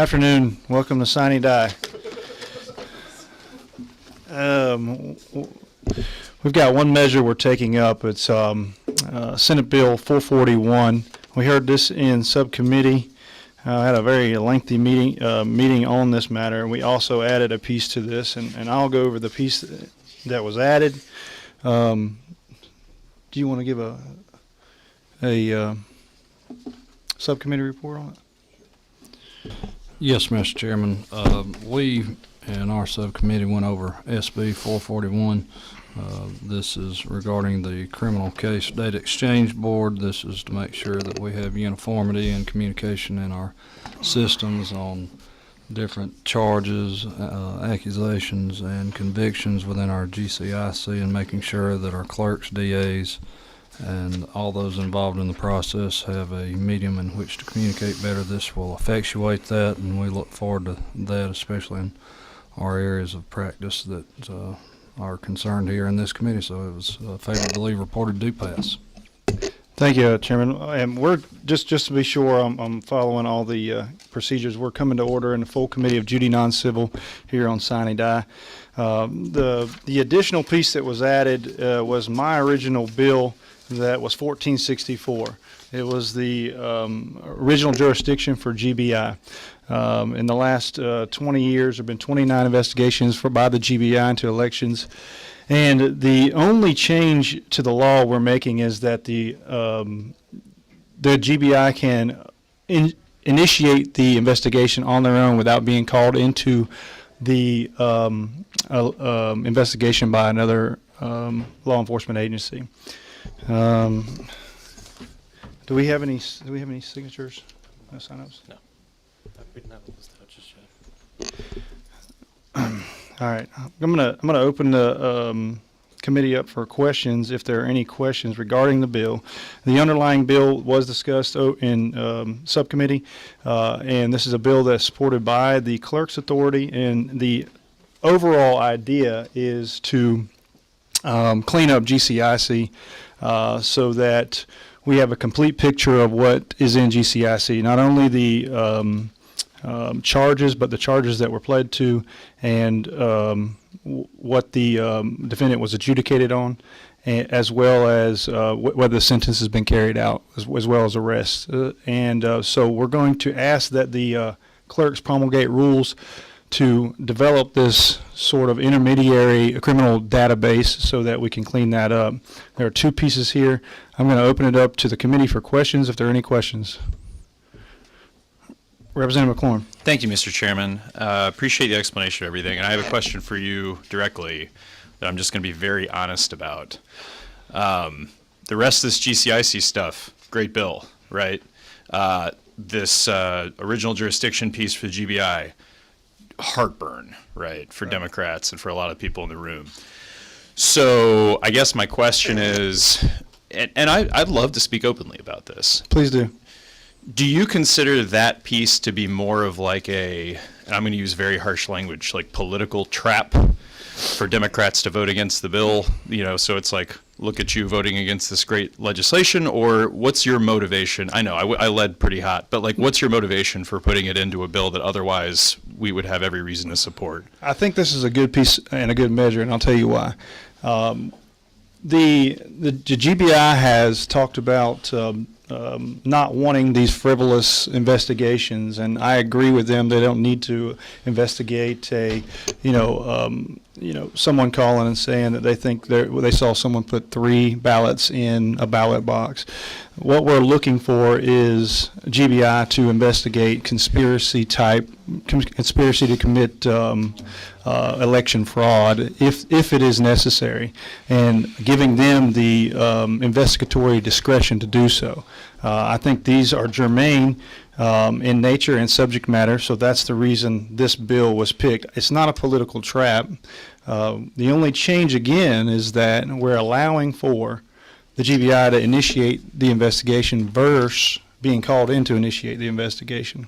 Afternoon. Welcome to Sine Die. We've got one measure we're taking up. It's Senate Bill 441. We heard this in subcommittee. Had a very lengthy meeting on this matter. We also added a piece to this, and I'll go over the piece that was added. Do you want to give a subcommittee report on it? Yes, Mr. Chairman. We in our subcommittee went over SB 441. This is regarding the criminal case data exchange board. This is to make sure that we have uniformity and communication in our systems on different charges, accusations, and convictions within our GCIC, and making sure that our clerks, DAs, and all those involved in the process have a medium in which to communicate better. This will effectuate that, and we look forward to that, especially in our areas of practice that are concerned here in this committee. So it was favorably reported do pass. Thank you, Chairman. And we're just to be sure I'm following all the procedures. We're coming to order in the full committee of Judiciary Non-Civil here on Sine Die. The additional piece that was added was my original bill that was 1464. It was the original jurisdiction for GBI. In the last 20 years, there have been 29 investigations by the GBI into elections. And the only change to the law we're making is that the GBI can initiate the investigation on their own without being called into the investigation by another law enforcement agency. Do we have any signatures? No sign-ups? No. We didn't have a list out just yet. All right. I'm gonna open the committee up for questions if there are any questions regarding the bill. The underlying bill was discussed in subcommittee, and this is a bill that's supported by the Clerk's Authority, and the overall idea is to clean up GCIC so that we have a complete picture of what is in GCIC, not only the charges, but the charges that were pled to, and what the defendant was adjudicated on, as well as whether the sentence has been carried out, as well as arrests. So we're going to ask that the clerks promulgate rules to develop this sort of intermediary criminal database so that we can clean that up. There are two pieces here. I'm going to open it up to the committee for questions if there are any questions. Representative McClellan. Thank you, Mr. Chairman. Appreciate the explanation of everything. And I have a question for you directly that I'm just going to be very honest about. The rest of this GCIC stuff, great bill, right? This original jurisdiction piece for the GBI, heartburn, right, for Democrats and for a lot of people in the room. So I guess my question is, and I'd love to speak openly about this. Please do. Do you consider that piece to be more of like and I'm going to use very harsh language, like political trap for Democrats to vote against the bill? You know, so it's like, look at you voting against this great legislation, or what's your motivation? I know I led pretty hot, but like, what's your motivation for putting it into a bill that otherwise we would have every reason to support? I think this is a good piece and a good measure, and I'll tell you why. The GBI has talked about not wanting these frivolous investigations, and I agree with them. They don't need to investigate someone calling and saying that they think they saw someone put 3 ballots in a ballot box. What we're looking for is GBI to investigate conspiracy to commit election fraud if it is necessary, and giving them the investigatory discretion to do so. I think these are germane in nature and subject matter, so that's the reason this bill was picked. It's not a political trap. The only change, again, is that we're allowing for the GBI to initiate the investigation versus being called in to initiate the investigation.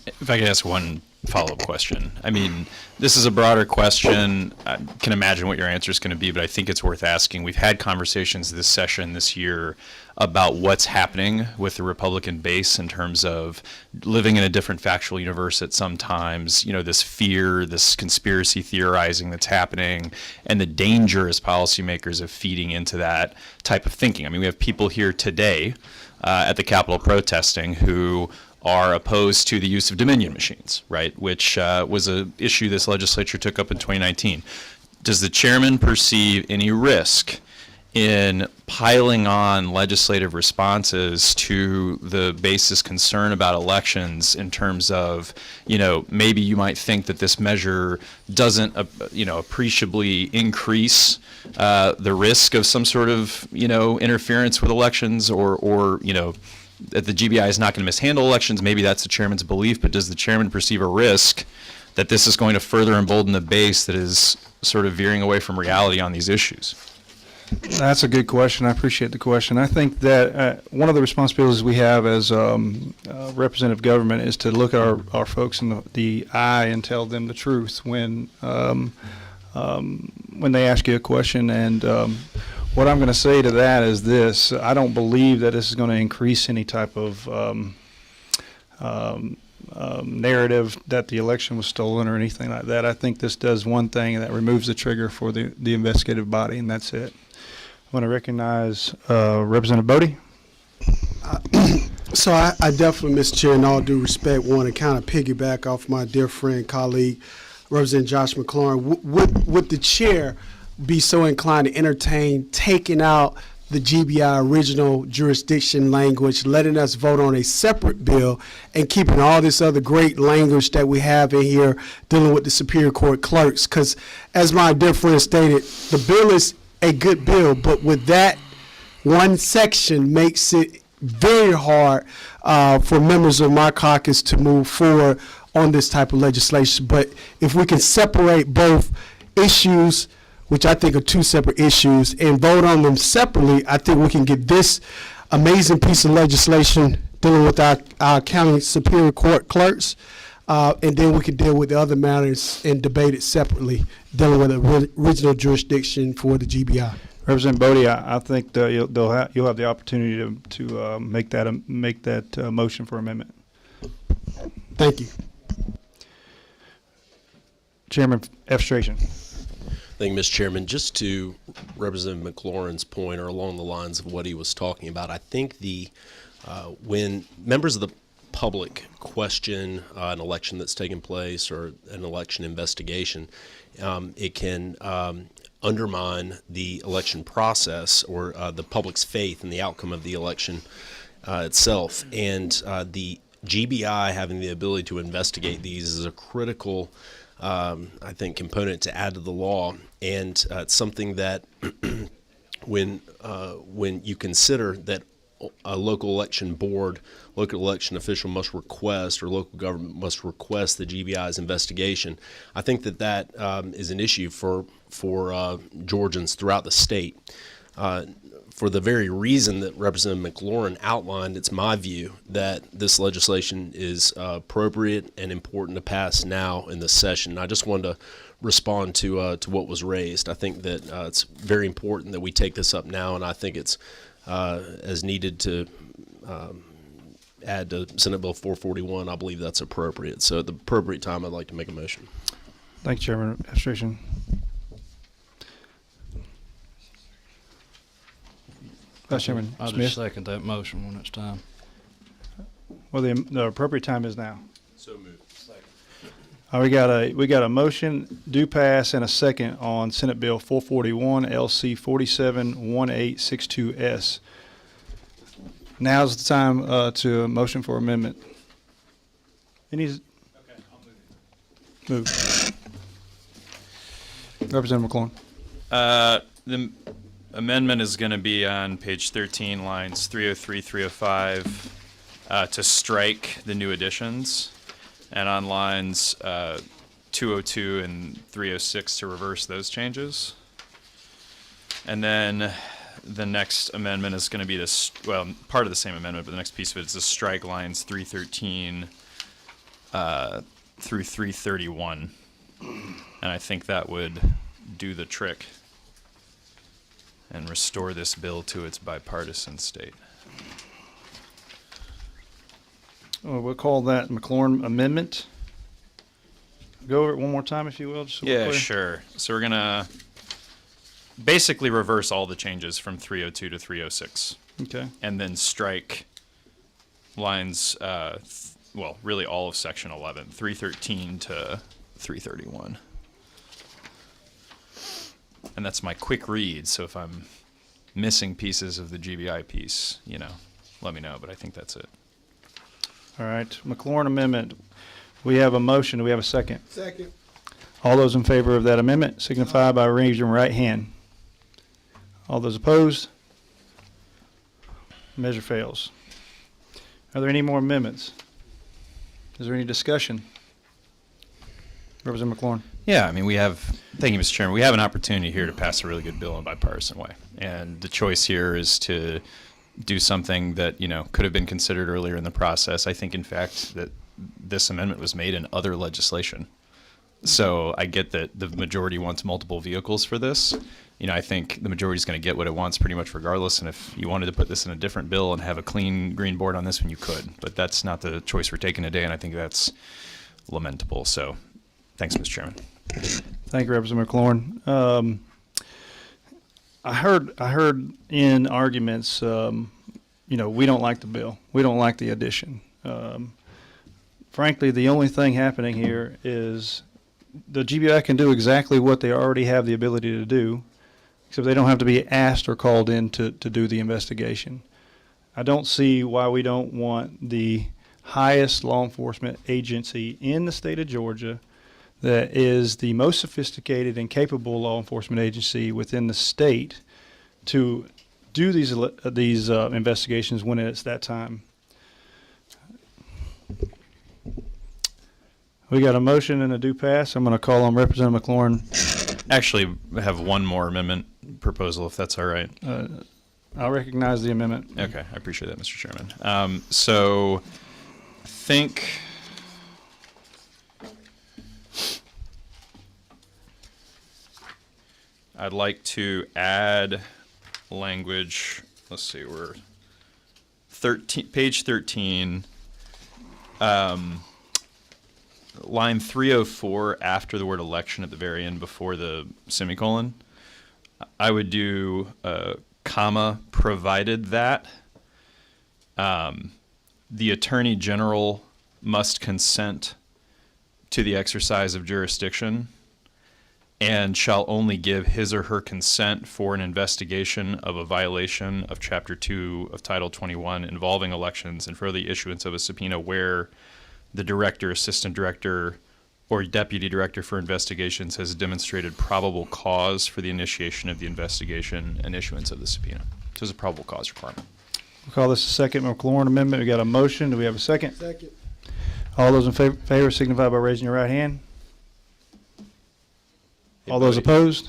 If I could ask one follow-up question. I mean, this is a broader question. I can imagine what your answer is going to be, but I think it's worth asking. We've had conversations this session, this year, about what's happening with the Republican base in terms of living in a different factual universe at some times, you know, this fear, this conspiracy theorizing that's happening, and the danger as policymakers of feeding into that type of thinking. I mean, we have people here today at the Capitol protesting who are opposed to the use of Dominion machines, right, which was an issue this legislature took up in 2019. Does the chairman perceive any risk in piling on legislative responses to the base's concern about elections in terms of, you know, maybe you might think that this measure doesn't, appreciably increase the risk of some sort of, interference with elections or that the GBI is not going to mishandle elections? Maybe that's the chairman's belief, but does the chairman perceive a risk that this is going to further embolden the base that is sort of veering away from reality on these issues? That's a good question. I appreciate the question. I think that one of the responsibilities we have as representative government is to look at our folks in the eye and tell them the truth when they ask you a question. And what I'm going to say to that is this: I don't believe that this is going to increase any type of narrative that the election was stolen or anything like that. I think this does one thing, and that removes the trigger for the investigative body, and that's it. I want to recognize Representative Bodie. So I definitely, Mr. Chair, in all due respect, want to kind of piggyback off my dear friend, colleague, Representative Josh McLaurin. Would the chair be so inclined to entertain taking out the GBI original jurisdiction language, letting us vote on a separate bill, and keeping all this other great language that we have in here dealing with the Superior Court clerks? Because as my dear friend stated, the bill is a good bill, but with that one section makes it very hard for members of my caucus to move forward on this type of legislation. But if we can separate both issues, which I think are two separate issues, and vote on them separately, I think we can get this amazing piece of legislation dealing with our county Superior Court clerks, and then we can deal with the other matters and debate it separately, dealing with the original jurisdiction for the GBI. Representative Bodie, I think that you'll have the opportunity to make that motion for amendment. Thank you. Chairman F. Thank you, Mr. Chairman. Just to Representative McLaurin's point, or along the lines of what he was talking about, I think when members of the public question an election that's taken place or an election investigation, it can undermine the election process or the public's faith in the outcome of the election itself. And the GBI having the ability to investigate these is a critical I think, component to add to the law, and it's something that when you consider that a local election board, local election official must request, or local government must request the GBI's investigation, I think that is an issue for Georgians throughout the state. For the very reason that Representative McLaurin outlined, it's my view that this legislation is appropriate and important to pass now in this session. I just wanted to respond to what was raised. I think that it's very important that we take this up now, and I think it's as needed to add to Senate Bill 441. I believe that's appropriate. So at the appropriate time, I'd like to make a motion. Thank you, Chairman. Administration. Vice Chairman I'll Smith. just second that motion when it's time. Well, the appropriate time is now. So moved. We got a motion, do pass, and a second on Senate Bill 441 LC 471862S. Now's the time to motion for amendment. Okay, I'll move. Representative McLaurin. The amendment is going to be on page 13, lines 303, 305, to strike the new additions, and on lines 202 and 306 to reverse those changes. And then the next amendment is going to be this, well, part of the same amendment, but the next piece of it is to strike lines 313 through 331. And I think that would do the trick and restore this bill to its bipartisan state. Well, we'll call that McLaurin Amendment. Go over it one more time, if you will. Just so we're Yeah, clear. sure. So we're gonna basically reverse all the changes from 302 to 306, Okay. and then strike lines, well, really all of section 11, 313 to 331. And that's my quick read, so if I'm missing pieces of the GBI piece, let me know, but I think that's it. All right. McLaurin Amendment. We have a motion. Do we have a second? Second. All those in favor of that amendment signify by raising your right hand. All those opposed? Measure fails. Are there any more amendments? Is there any discussion? Representative McLaurin. Yeah, I mean, thank you, Mr. Chairman. We have an opportunity here to pass a really good bill in a bipartisan way. And the choice here is to do something that, could have been considered earlier in the process. I think, in fact, that this amendment was made in other legislation. So I get that the majority wants multiple vehicles for this. I think the majority is going to get what it wants pretty much regardless. And if you wanted to put this in a different bill and have a clean green board on this one, you could. But that's not the choice we're taking today, and I think that's lamentable. So thanks, Mr. Chairman. Thank you, Representative McLaurin. I heard in arguments, we don't like the bill. We don't like the addition. Frankly, the only thing happening here is the GBI can do exactly what they already have the ability to do, except they don't have to be asked or called in to do the investigation. I don't see why we don't want the highest law enforcement agency in the state of Georgia that is the most sophisticated and capable law enforcement agency within the state to do these investigations when it's that time. We got a motion and a due pass. I'm going to call on Representative McLaurin. Actually, I have one more amendment proposal, if that's all right. I'll recognize the amendment. Okay, I appreciate that, Mr. Chairman. So I think I'd like to add language. Let's see, we're page 13, line 304 after the word election at the very end before the semicolon. I would do comma, provided that the Attorney General must consent to the exercise of jurisdiction and shall only give his or her consent for an investigation of a violation of Chapter 2 of Title 21 involving elections and for the issuance of a subpoena where the director, assistant director, or deputy director for investigations has demonstrated probable cause for the initiation of the investigation and issuance of the subpoena. So there's a probable cause requirement. We'll call this the second McLaurin amendment. We got a motion. Do we have a second? Second. All those in favor signify by raising your right hand. All those opposed?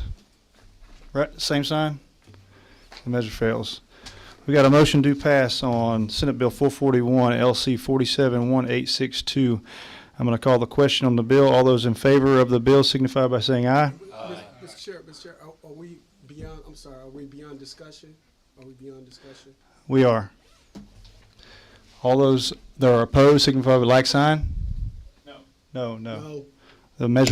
Right, same sign? The measure fails. We got a motion due pass on Senate Bill 441, LC 471862. I'm going to call the question on the bill. All those in favor of the bill signify by saying aye. Mr. Chair, are we beyond, I'm sorry, are we beyond discussion? Are we beyond discussion? We are. All those that are opposed signify by like sign. No. No. No. The measure